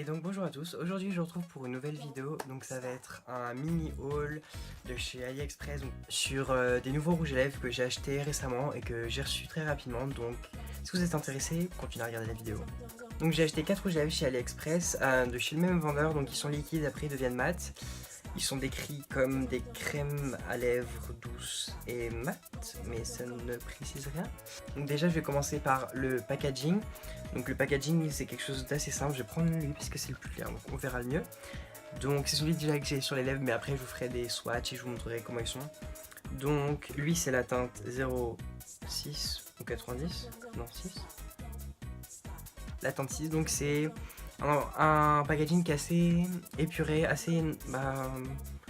Et donc bonjour à tous, aujourd'hui je vous retrouve pour une nouvelle vidéo, donc ça va être un mini haul de chez AliExpress sur des nouveaux rouges à lèvres que j'ai acheté récemment et que j'ai reçu très rapidement, donc si vous êtes intéressé, continuez à regarder la vidéo. Donc j'ai acheté 4 rouges à lèvres chez AliExpress, de chez le même vendeur, donc ils sont liquides, après ils deviennent mat. Ils sont décrits comme des crèmes à lèvres douces et mat, mais ça ne précise rien. Donc déjà je vais commencer par le packaging. Donc le packaging c'est quelque chose d'assez simple, je vais prendre lui parce que c'est le plus clair, donc on verra le mieux. Donc c'est celui déjà que j'ai sur les lèvres, mais après je vous ferai des swatchs et je vous montrerai comment ils sont. Donc lui c'est la teinte 06 ou 90, non 6. La teinte 6, donc c'est un packaging qui est assez épuré, assez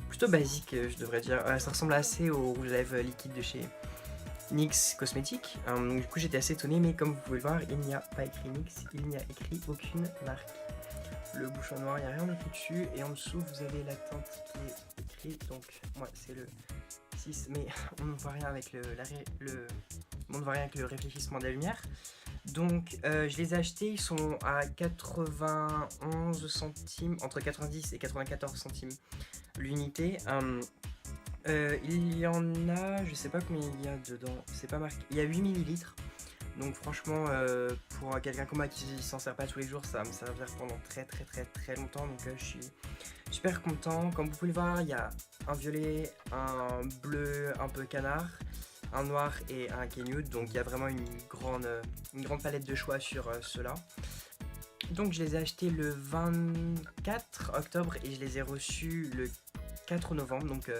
plutôt basique je devrais dire. Ça ressemble assez au rouge à lèvres liquide de chez NYX Cosmetics. Du coup j'étais assez étonné, mais comme vous pouvez le voir, il n'y a pas écrit NYX, il n'y a écrit aucune marque. Le bouchon noir, il n'y a rien écrit dessus, et en dessous vous avez la teinte qui est écrite, donc moi c'est le 6, mais on ne voit rien avec on ne voit rien avec le réfléchissement de la lumière. Donc je les ai achetés, ils sont à 91 centimes, entre 90 et 94 centimes l'unité. Il y en a, je sais pas combien il y a dedans, c'est pas marqué, il y a 8 millilitres. Donc franchement, pour quelqu'un comme moi qui s'en sert pas tous les jours, ça va me servir pendant très longtemps. Donc je suis super content. Comme vous pouvez le voir, il y a un violet, un bleu un peu canard, un noir et un qui est nude. Donc il y a vraiment une grande palette de choix sur ceux-là. Donc je les ai achetés le 24 octobre et je les ai reçus le 4 novembre. Donc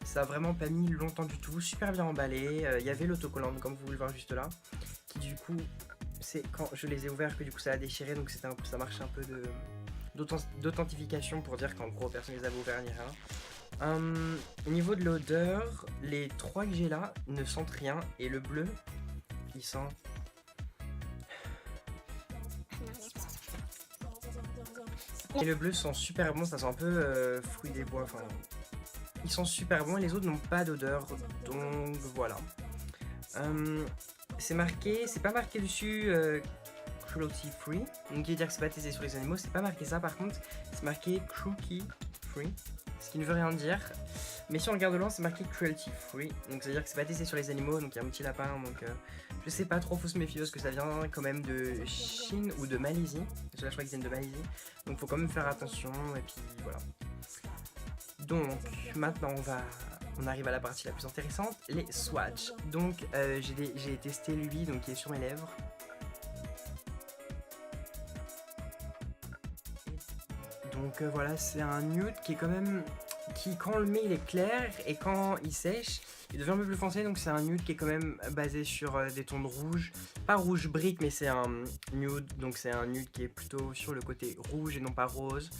ça a vraiment pas mis longtemps du tout, super bien emballé. Il y avait l'autocollant comme vous pouvez le voir juste là, qui du coup c'est quand je les ai ouverts que du coup ça a déchiré, donc ça marche un peu d'authentification pour dire qu'en gros personne les avait ouverts ni rien. Au niveau de l'odeur, les trois que j'ai là ne sentent rien, et le bleu il sent... Et le bleu sent super bon, ça sent un peu fruit des bois, enfin... Ils sont super bons et les autres n'ont pas d'odeur, donc voilà. C'est marqué, c'est pas marqué dessus cruelty free, donc qui veut dire que c'est pas testé sur les animaux, c'est pas marqué ça. Par contre, c'est marqué cruelty free, ce qui ne veut rien dire. Mais si on regarde de loin, c'est marqué cruelty free, donc ça veut dire que c'est pas testé sur les animaux, donc il y a un petit lapin, donc je sais pas trop, faut se méfier parce que ça vient quand même de Chine ou de Malaisie. Là, je crois qu'ils viennent de Malaisie, donc faut quand même faire attention, et puis voilà. Donc maintenant on arrive à la partie la plus intéressante, les swatchs. Donc j'ai testé lui, donc qui est sur mes lèvres. Donc voilà, c'est un nude qui est quand même, qui quand on le met il est clair, et quand il sèche il devient un peu plus foncé. Donc c'est un nude qui est quand même basé sur des tons de rouge, pas rouge brique, mais c'est un nude, donc c'est un nude qui est plutôt sur le côté rouge et non pas rose.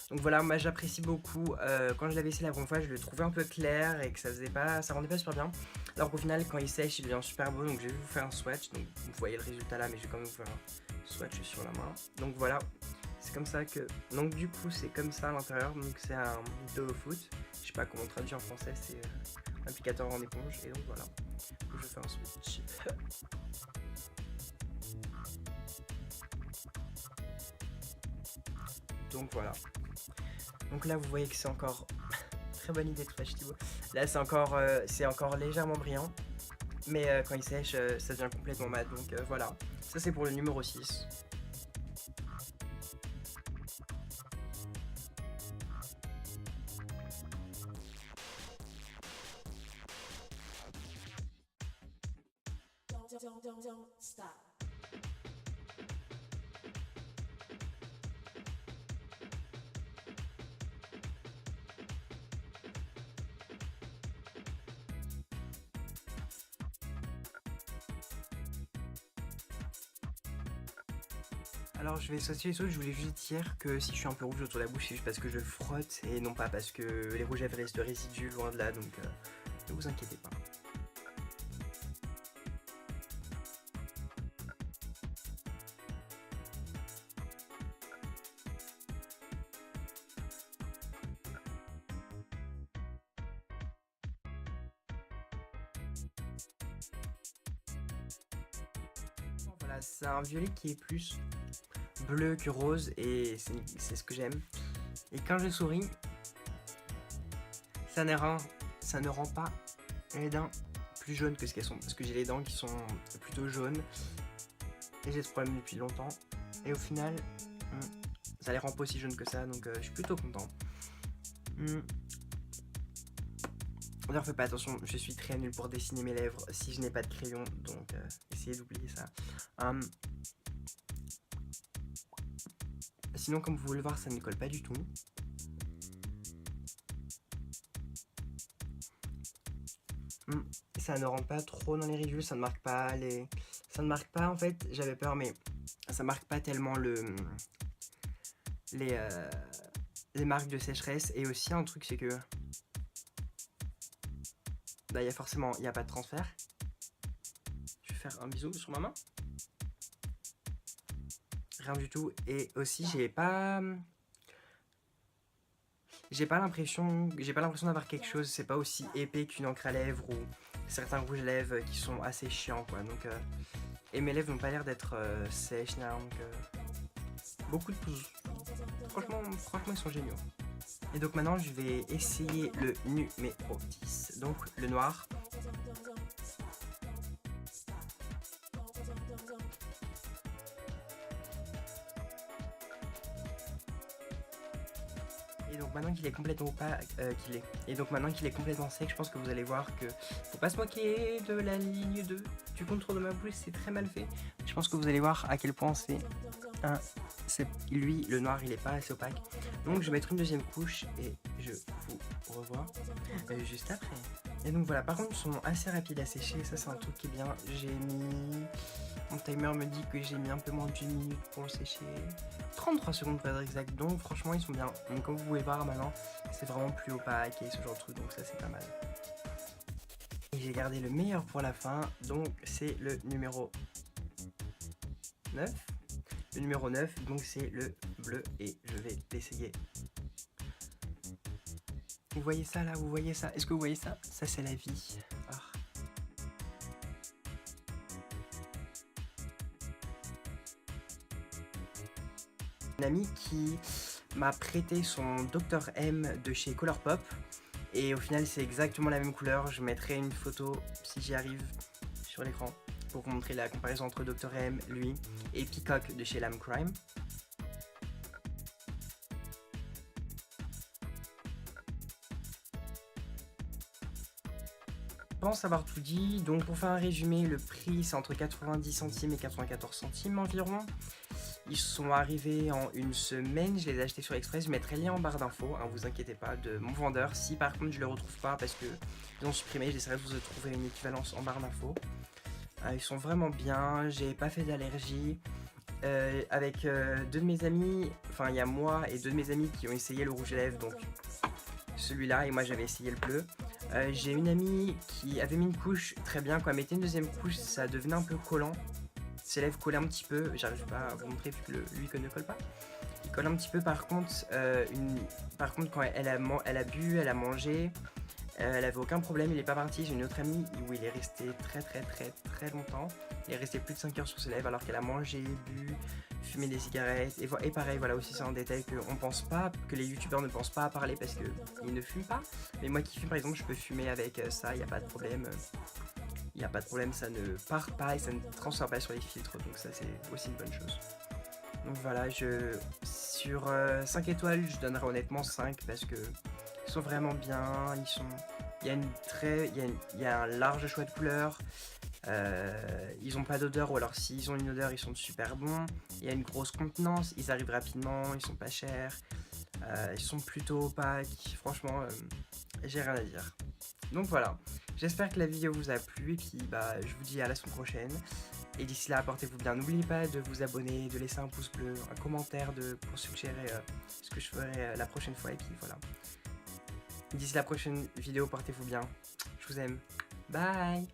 Donc voilà, moi j'apprécie beaucoup. Quand je l'avais essayé la première fois, je le trouvais un peu clair et que ça rendait pas super bien. Alors qu'au final, quand il sèche, il devient super beau. Donc je vais vous faire un swatch. Donc vous voyez le résultat là, mais je vais quand même vous faire un swatch sur la main. Donc voilà, c'est comme ça que... Donc du coup, c'est comme ça à l'intérieur. Donc c'est un doe foot. Je sais pas comment traduire en français, c'est un applicateur en éponge. Et donc voilà, je vais faire un swatch. Donc voilà. Donc là vous voyez que c'est encore très bonne idée de flash Thibaut. Là c'est encore légèrement brillant, mais quand il sèche ça devient complètement mat. Donc voilà, ça c'est pour le numéro 6. Don't stop. Alors je vais sauter les autres, je voulais juste dire que si je suis un peu rouge autour de la bouche, c'est juste parce que je frotte et non pas parce que les rouges à lèvres restent de résidus, loin de là, donc ne vous inquiétez pas. Voilà, c'est un violet qui est plus bleu que rose et c'est ce que j'aime. Et quand je souris, ça ne rend pas les dents plus jaunes que ce qu'elles sont. Parce que j'ai les dents qui sont plutôt jaunes. Et j'ai ce problème depuis longtemps. Et au final, ça les rend pas aussi jaunes que ça. Donc je suis plutôt content. D'ailleurs, faites pas attention, je suis très nul pour dessiner mes lèvres si je n'ai pas de crayon. Donc essayez d'oublier ça. Sinon, comme vous pouvez le voir, ça ne colle pas du tout. Ça ne rentre pas trop dans les ridules, ça ne marque pas les... Ça ne marque pas, en fait, j'avais peur, mais ça marque pas tellement les marques de sécheresse. Et aussi, un truc, c'est que... Bah, il n'y a pas de transfert. Je vais faire un bisou sur ma main. Rien du tout. Et aussi, j'ai pas l'impression d'avoir quelque chose. C'est pas aussi épais qu'une encre à lèvres ou certains rouges à lèvres qui sont assez chiants, quoi. Donc et mes lèvres n'ont pas l'air d'être sèches, donc beaucoup de pouces. Franchement ils sont géniaux. Et donc maintenant je vais essayer le numéro 10, donc le noir. Et donc maintenant qu'il est complètement maintenant qu'il est complètement sec, je pense que vous allez voir que faut pas se moquer de la ligne du contour de ma bouche, c'est très mal fait. Je pense que vous allez voir à quel point lui, le noir, il est pas assez opaque. Donc je vais mettre une deuxième couche et je vous revois juste après. Et donc voilà, par contre ils sont assez rapides à sécher, ça c'est un truc qui est bien. Mon timer me dit que j'ai mis un peu moins d'une minute pour le sécher. 33 secondes pour être exact, donc franchement ils sont bien. Donc comme vous pouvez voir maintenant, c'est vraiment plus opaque et ce genre de truc, donc ça c'est pas mal. Et j'ai gardé le meilleur pour la fin, donc c'est le numéro 9. Le numéro 9, donc c'est le bleu et je vais l'essayer. Vous voyez ça là, vous voyez ça? Est-ce que vous voyez ça? Ça c'est la vie. Une amie qui m'a prêté son Dr M de chez Colourpop et au final c'est exactement la même couleur. Je mettrai une photo si j'y arrive sur l'écran pour vous montrer la comparaison entre Dr M, lui, et Peacock de chez Lamb Crime. Je pense avoir tout dit, donc pour faire un résumé, le prix c'est entre 90 centimes et 94 centimes environ. Ils sont arrivés en une semaine, je les ai achetés sur Express, je mettrai le lien en barre d'infos, hein, vous inquiétez pas, de mon vendeur. Si par contre je le retrouve pas parce que ils ont supprimé, j'essaierai de vous trouver une équivalence en barre d'infos. Ils sont vraiment bien, j'ai pas fait d'allergie. Avec deux de mes amis, enfin il y a moi et deux de mes amis qui ont essayé le rouge à lèvres, donc celui-là, et moi j'avais essayé le bleu. J'ai une amie qui avait mis une couche très bien, quand elle mettait une deuxième couche ça devenait un peu collant. Ses lèvres collaient un petit peu, j'arrive pas à vous montrer vu que lui ne colle pas. Il colle un petit peu par contre, quand elle a bu, elle a mangé, elle avait aucun problème, il est pas parti. J'ai une autre amie où il est resté très longtemps. Il est resté plus de 5 heures sur ses lèvres alors qu'elle a mangé, bu, fumé des cigarettes. Et pareil, voilà aussi c'est un détail que les youtubeurs ne pensent pas à parler parce qu'ils ne fument pas. Mais moi qui fume par exemple, je peux fumer avec ça, il n'y a pas de problème. Il n'y a pas de problème, ça ne part pas et ça ne transfère pas sur les filtres, donc ça c'est aussi une bonne chose. Donc voilà, sur 5 étoiles, je donnerai honnêtement 5 parce que ils sont vraiment bien, il y a un large choix de couleurs, ils n'ont pas d'odeur ou alors s'ils ont une odeur, ils sont super bons, il y a une grosse contenance, ils arrivent rapidement, ils sont pas chers, ils sont plutôt opaques, franchement, j'ai rien à dire. Donc voilà, j'espère que la vidéo vous a plu et puis je vous dis à la semaine prochaine. Et d'ici là, portez-vous bien. N'oubliez pas de vous abonner, de laisser un pouce bleu, un commentaire pour suggérer ce que je ferai la prochaine fois. Et puis voilà. D'ici la prochaine vidéo, portez-vous bien. Je vous aime. Bye!